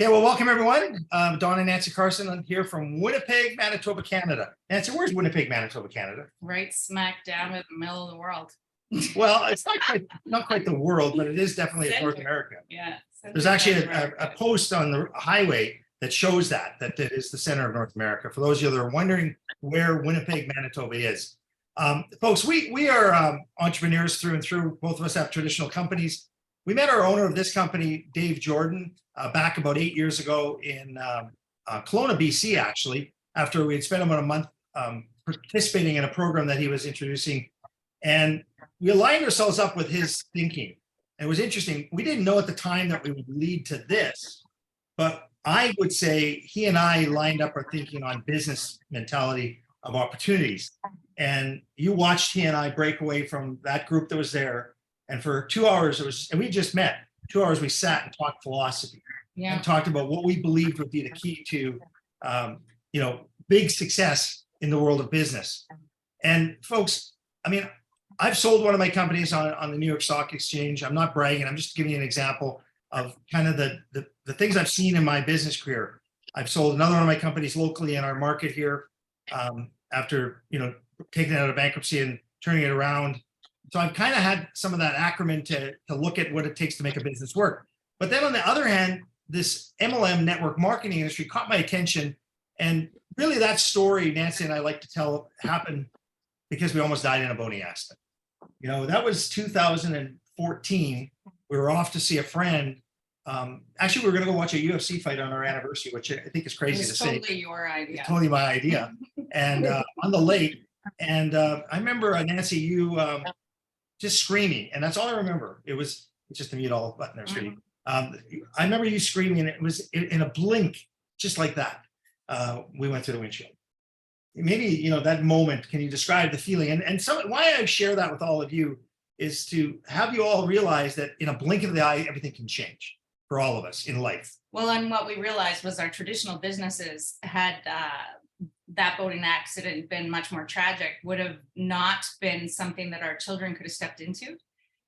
Okay, well, welcome everyone. Don and Nancy Carson on here from Winnipeg, Manitoba, Canada. Nancy, where's Winnipeg, Manitoba, Canada? Right smack down in the middle of the world. Well, it's not quite the world, but it is definitely North America. Yeah. There's actually a post on the highway that shows that it is the center of North America. For those of you that are wondering where Winnipeg, Manitoba is. Folks, we are entrepreneurs through and through. Both of us have traditional companies. We met our owner of this company, Dave Jordan, back about 8 years ago in Kelowna, BC, actually, after we had spent about a month participating in a program that he was introducing. And we aligned ourselves up with his thinking. It was interesting. We didn't know at the time that we would lead to this, but I would say he and I lined up our thinking on business mentality of opportunities. And you watched he and I break away from that group that was there. And for 2 hours, and we just met. 2 hours we sat and talked philosophy and talked about what we believed would be the key to, big success in the world of business. And folks, I mean, I've sold one of my companies on the New York Stock Exchange. I'm not bragging. I'm just giving you an example of kind of the things I've seen in my business career. I've sold another one of my companies locally in our market here after, taking it out of bankruptcy and turning it around. So I've kind of had some of that acumen to look at what it takes to make a business work. But then on the other hand, this MLM network marketing industry caught my attention. And really that story, Nancy and I like to tell, happened because we almost died in a boating accident. That was 2014. We were off to see a friend. Actually, we were going to go watch a UFC fight on our anniversary, which I think is crazy to say. Totally your idea. It's totally my idea. And on the lake. And I remember, Nancy, you just screaming. And that's all I remember. It's just to mute all the buttoners. I remember you screaming, and it was in a blink, just like that. We went through the windshield. Maybe, that moment, can you describe the feeling? And why I share that with all of you is to have you all realize that in a blink of the eye, everything can change for all of us in life. Well, and what we realized was our traditional businesses had that boating accident been much more tragic, would have not been something that our children could have stepped into.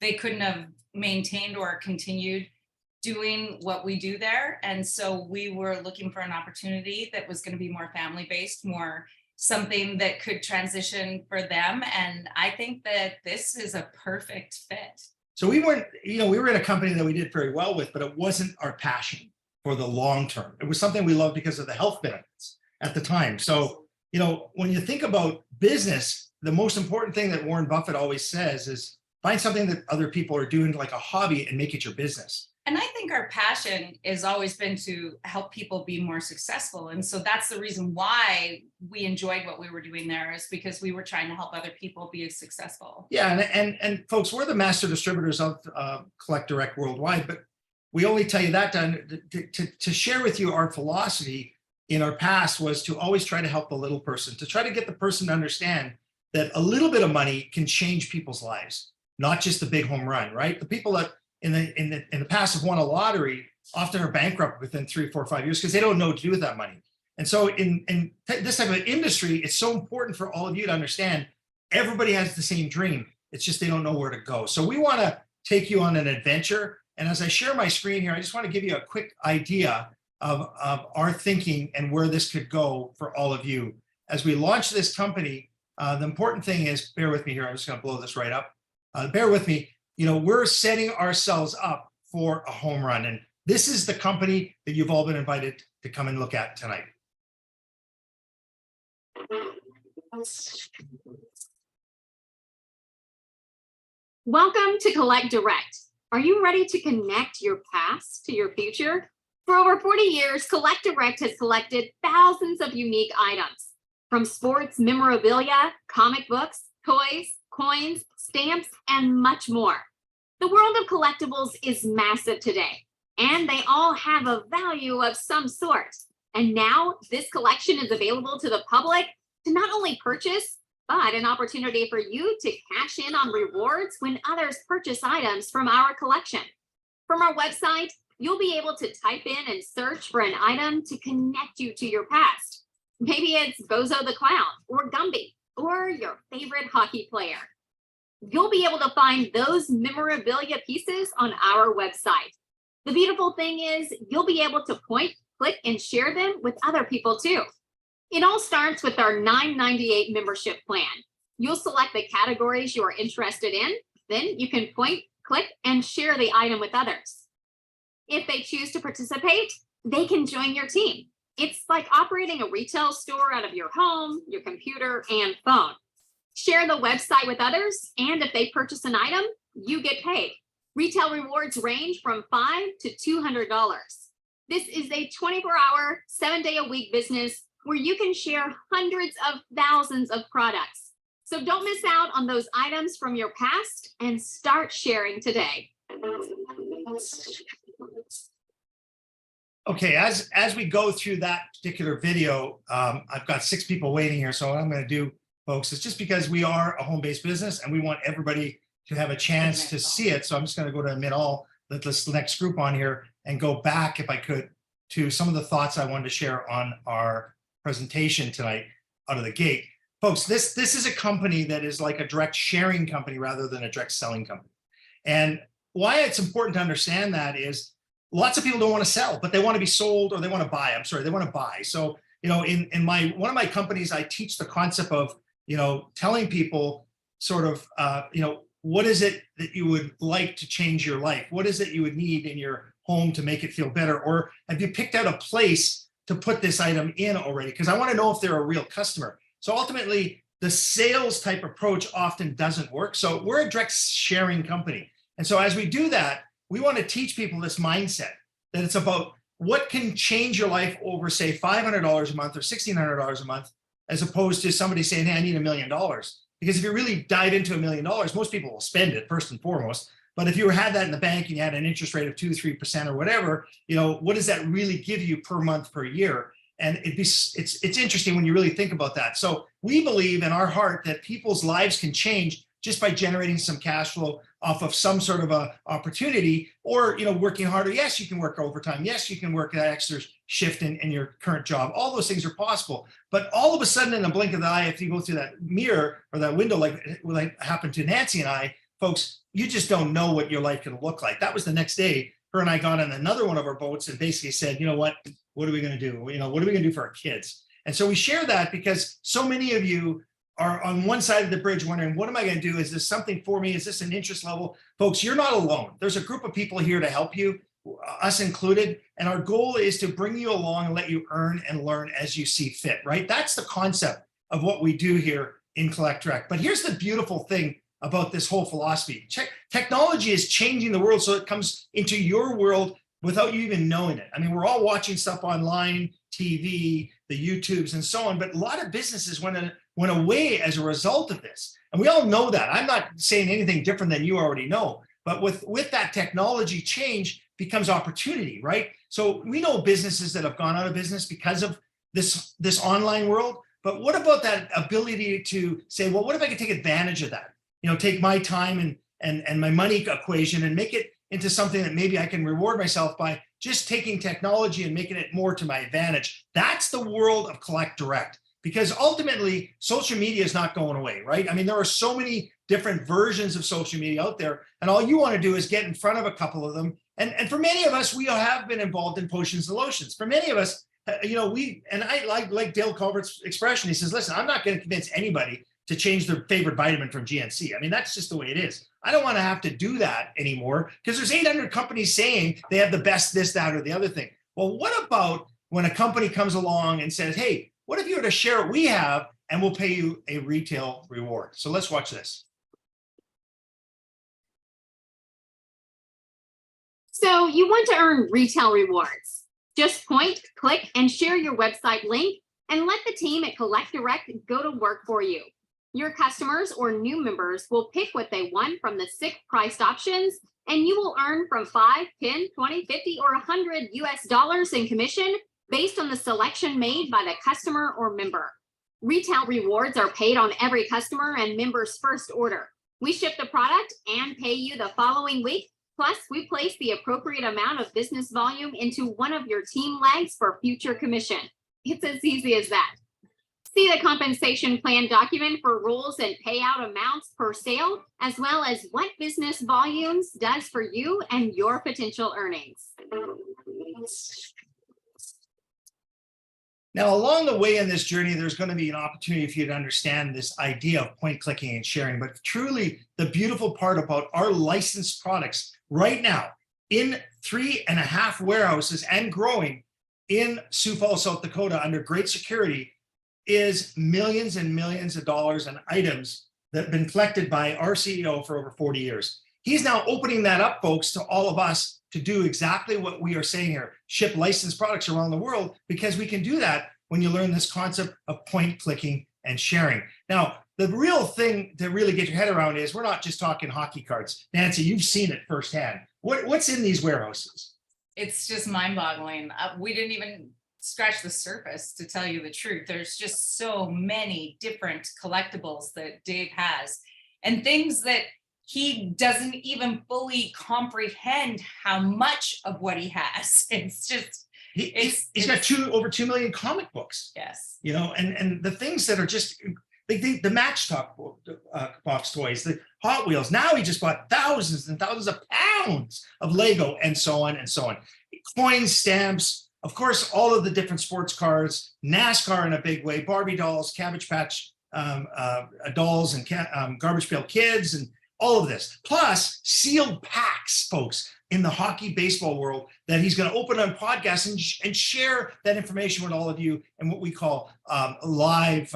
They couldn't have maintained or continued doing what we do there. And so we were looking for an opportunity that was going to be more family-based, more something that could transition for them. And I think that this is a perfect fit. So we weren't, we were in a company that we did very well with, but it wasn't our passion for the long term. It was something we loved because of the health benefits at the time. So, when you think about business, the most important thing that Warren Buffett always says is find something that other people are doing like a hobby and make it your business. And I think our passion has always been to help people be more successful. And so that's the reason why we enjoyed what we were doing there, is because we were trying to help other people be successful. Yeah. And folks, we're the master distributors of Collect Direct worldwide, but we only tell you that to share with you our philosophy in our past was to always try to help the little person, to try to get the person to understand that a little bit of money can change people's lives, not just the big home run, right? The people that in the past have won a lottery often are bankrupt within 3, 4, 5 years because they don't know what to do with that money. And so in this type of industry, it's so important for all of you to understand everybody has the same dream. It's just they don't know where to go. So we want to take you on an adventure. And as I share my screen here, I just want to give you a quick idea of our thinking and where this could go for all of you. As we launch this company, the important thing is, bear with me here, I'm just going to blow this right up. Bear with me. We're setting ourselves up for a home run. And this is the company that you've all been invited to come and look at tonight. Welcome to Collect Direct. Are you ready to connect your past to your future? For over 40 years, Collect Direct has collected thousands of unique items, from sports memorabilia, comic books, toys, coins, stamps, and much more. The world of collectibles is massive today, and they all have a value of some sort. And now this collection is available to the public to not only purchase, but an opportunity for you to cash in on rewards when others purchase items from our collection. From our website, you'll be able to type in and search for an item to connect you to your past. Maybe it's Bozo the Clown or Gumby or your favorite hockey player. You'll be able to find those memorabilia pieces on our website. The beautiful thing is you'll be able to point, click, and share them with other people too. It all starts with our $9.98 membership plan. You'll select the categories you are interested in, then you can point, click, and share the item with others. If they choose to participate, they can join your team. It's like operating a retail store out of your home, your computer, and phone. Share the website with others, and if they purchase an item, you get paid. Retail rewards range from $5 to $200. This is a 24-hour, 7-day-a-week business where you can share hundreds of thousands of products. So don't miss out on those items from your past and start sharing today. Okay, as we go through that particular video, I've got 6 people waiting here. So what I'm going to do, folks, is just because we are a home-based business and we want everybody to have a chance to see it. So I'm just going to go to admit all, let this next group on here and go back, if I could, to some of the thoughts I wanted to share on our presentation tonight out of the gate. Folks, this is a company that is like a direct sharing company rather than a direct selling company. And why it's important to understand that is lots of people don't want to sell, but they want to be sold, or they want to buy. I'm sorry, they want to buy. So, in one of my companies, I teach the concept of, telling people sort of, what is it that you would like to change your life? What is it you would need in your home to make it feel better? Or have you picked out a place to put this item in already? Because I want to know if they're a real customer. So ultimately, the sales type approach often doesn't work. So we're a direct sharing company. And so as we do that, we want to teach people this mindset that it's about what can change your life over, say, $500 a month or $1,600 a month, as opposed to somebody saying, hey, I need $1 million. Because if you really dive into $1 million, most people will spend it first and foremost. But if you had that in the bank and you had an interest rate of 2-3% or whatever, what does that really give you per month, per year? And it's interesting when you really think about that. So we believe in our heart that people's lives can change just by generating some cash flow off of some sort of a opportunity, or working harder. Yes, you can work overtime. Yes, you can work that extra shift in your current job. All those things are possible. But all of a sudden, in a blink of the eye, if you go through that mirror or that window, like happened to Nancy and I, folks, you just don't know what your life can look like. That was the next day. Her and I got on another one of our boats and basically said, what are we going to do? What are we going to do for our kids? And so we share that because so many of you are on one side of the bridge wondering, what am I going to do? Is this something for me? Is this an interest level? Folks, you're not alone. There's a group of people here to help you, us included. And our goal is to bring you along and let you earn and learn as you see fit, right? That's the concept of what we do here in Collect Direct. But here's the beautiful thing about this whole philosophy. Technology is changing the world so it comes into your world without you even knowing it. I mean, we're all watching stuff online, TV, the YouTubes and so on, but a lot of businesses went away as a result of this. And we all know that. I'm not saying anything different than you already know, but with that technology, change becomes opportunity, right? So we know businesses that have gone out of business because of this online world, but what about that ability to say, well, what if I could take advantage of that? Take my time and my money equation and make it into something that maybe I can reward myself by just taking technology and making it more to my advantage. That's the world of Collect Direct, because ultimately social media is not going away, right? I mean, there are so many different versions of social media out there, and all you want to do is get in front of a couple of them. And for many of us, we have been involved in potions and lotions. For many of us, I like Dale Culvert's expression. He says, listen, I'm not going to convince anybody to change their favorite vitamin from GNC. I mean, that's just the way it is. I don't want to have to do that anymore because there's 800 companies saying they have the best this, that, or the other thing. Well, what about when a company comes along and says, hey, what if you were to share what we have and we'll pay you a retail reward? So let's watch this. So you want to earn retail rewards. Just point, click, and share your website link and let the team at Collect Direct go to work for you. Your customers or new members will pick what they want from the 6 priced options, and you will earn from 5, 10, 20, 50, or 100 US dollars in commission based on the selection made by the customer or member. Retail rewards are paid on every customer and member's first order. We ship the product and pay you the following week. Plus, we place the appropriate amount of business volume into one of your team legs for future commission. It's as easy as that. See the compensation plan document for rules and payout amounts per sale, as well as what business volumes does for you and your potential earnings. Now, along the way in this journey, there's going to be an opportunity for you to understand this idea of point clicking and sharing. But truly, the beautiful part about our licensed products right now in 3.5 warehouses and growing in Sioux Falls, South Dakota, under great security, is millions and millions of dollars in items that have been collected by our CEO for over 40 years. He's now opening that up, folks, to all of us to do exactly what we are saying here, ship licensed products around the world, because we can do that when you learn this concept of point clicking and sharing. Now, the real thing to really get your head around is we're not just talking hockey cards. Nancy, you've seen it firsthand. What's in these warehouses? It's just mind-boggling. We didn't even scratch the surface, to tell you the truth. There's just so many different collectibles that Dave has, and things that he doesn't even fully comprehend how much of what he has. It's just, he's got over 2 million comic books. yes. You know, and the things that are just like the Matchbox box toys, the Hot Wheels. Now he just bought thousands and thousands of pounds of Lego and so on and so on. Coins, stamps, of course, all of the different sports cars, NASCAR in a big way, Barbie dolls, Cabbage Patch dolls, and Garbage Pail Kids, and all of this. Plus sealed packs, folks, in the hockey baseball world that he's going to open on podcasts and share that information with all of you in what we call live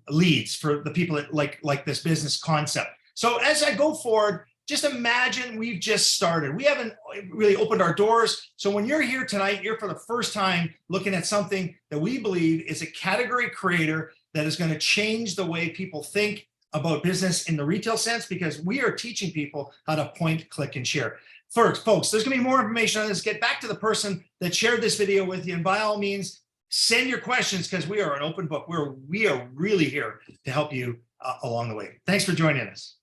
leads for the people that like this business concept. So as I go forward, just imagine we've just started. We haven't really opened our doors. So when you're here tonight, you're for the first time looking at something that we believe is a category creator that is going to change the way people think about business in the retail sense, because we are teaching people how to point, click, and share. First, folks, there's going to be more information on this. Get back to the person that shared this video with you. And by all means, send your questions, because we are an open book. We are really here to help you along the way. Thanks for joining us.